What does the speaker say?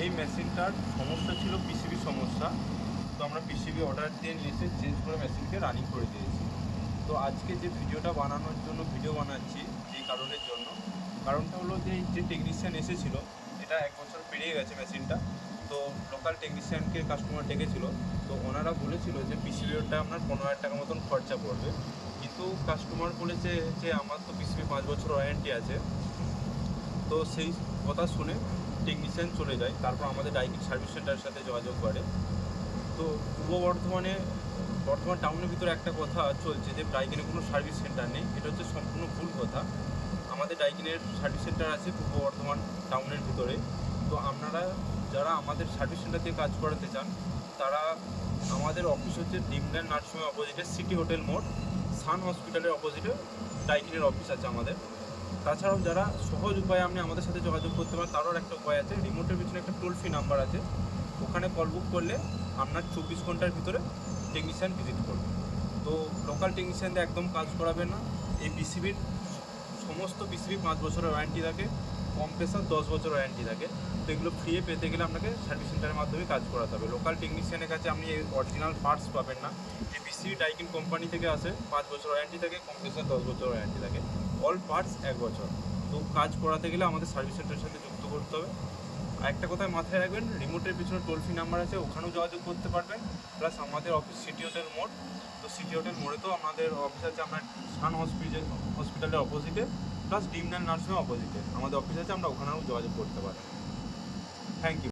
এই মেশিনটার সমস্যা ছিল পিসিবি সমস্যা। তো আমরা পিসিবি অর্ডার দিয়ে নিয়ে এসে চেঞ্জ করে মেশিনকে রানিং করে দিয়েছি। তো আজকে যে ভিডিওটা বানানোর জন্য ভিডিও বানাচ্ছি এই কারণের জন্য, কারণটা হলো যে টেকনিশিয়ান এসেছিলো, এটা 1 বছর পেরিয়ে গেছে মেশিনটা। তো লোকাল টেকনিশিয়ানকে কাস্টমার ডেকেছিল। তো ওনারা বলেছিল যে পিসিবিটা আপনার 15,000 টাকা মতন খরচা পড়বে, কিন্তু কাস্টমার বলেছে যে আমার তো পিসিবি 5 বছর ওয়ারেন্টি আছে। তো সেই কথা শুনে টেকনিশিয়ান চলে যায়। তারপর আমাদের ডাইকিন সার্ভিস সেন্টারের সাথে যোগাযোগ করে। তো পূর্ব বর্ধমান টাউনের ভিতরে একটা কথা চলছে যে ডাইকিনের কোনো সার্ভিস সেন্টার নেই। এটা হচ্ছে সম্পূর্ণ ভুল কথা। আমাদের ডাইকিনের সার্ভিস সেন্টার আছে পূর্ব বর্ধমান টাউনের ভিতরে। তো আপনারা যারা আমাদের সার্ভিস সেন্টার থেকে কাজ করাতে চান, তারা আমাদের অফিস হচ্ছে ডিমল্যান্ড নার্সিংহোমের অপোজিটে সিটি হোটেল মোড়, সান হসপিটালের অপোজিটে ডাইকিনের অফিস আছে আমাদের। তাছাড়াও যারা সহজ উপায়ে আপনি আমাদের সাথে যোগাযোগ করতে পারেন, তারও একটা উপায় আছে। রিমোটের পিছনে একটা টোল ফ্রি নাম্বার আছে, ওখানে কল বুক করলে আপনার 24 ঘন্টার ভিতরে টেকনিশিয়ান ভিজিট করবে। তো লোকাল টেকনিশিয়ানদের একদম কাজ করাবে না। এই পিসিবির সমস্ত পিসিবি 5 বছরের ওয়ারেন্টি থাকে, কম্প্রেসার 10 বছর ওয়ারেন্টি থাকে। তো এগুলো ফ্রি পেতে গেলে আপনাকে সার্ভিস সেন্টারের মাধ্যমে কাজ করাতে হবে। লোকাল টেকনিশিয়ানের কাছে আপনি এই অরিজিনাল পার্টস পাবেন না। এই পিসিবি ডাইকিন কোম্পানি থেকে আসে, 5 বছর ওয়ারেন্টি থাকে, কম্প্রেসার 10 বছর ওয়ারেন্টি থাকে, অল পার্টস 1 বছর। তো কাজ করাতে গেলে আমাদের সার্ভিস সেন্টারের সাথে যুক্ত করতে হবে। আর একটা কথায় মাথায় রাখবেন, রিমোটের পিছনে টোল ফ্রি নাম্বার আছে, ওখানেও যোগাযোগ করতে পারবেন। প্লাস আমাদের অফিস সিটি হোটেল মোড়, তো সিটি হোটেল মোড়েতেও আমাদের অফিস আছে। আমরা সান হসপিটালের অপোজিটে, প্লাস ডিমল্যান্ড নার্সিংহোমের অপোজিটে আমাদের অফিস আছে, আমরা ওখানেও যোগাযোগ করতে পারি। Thank you.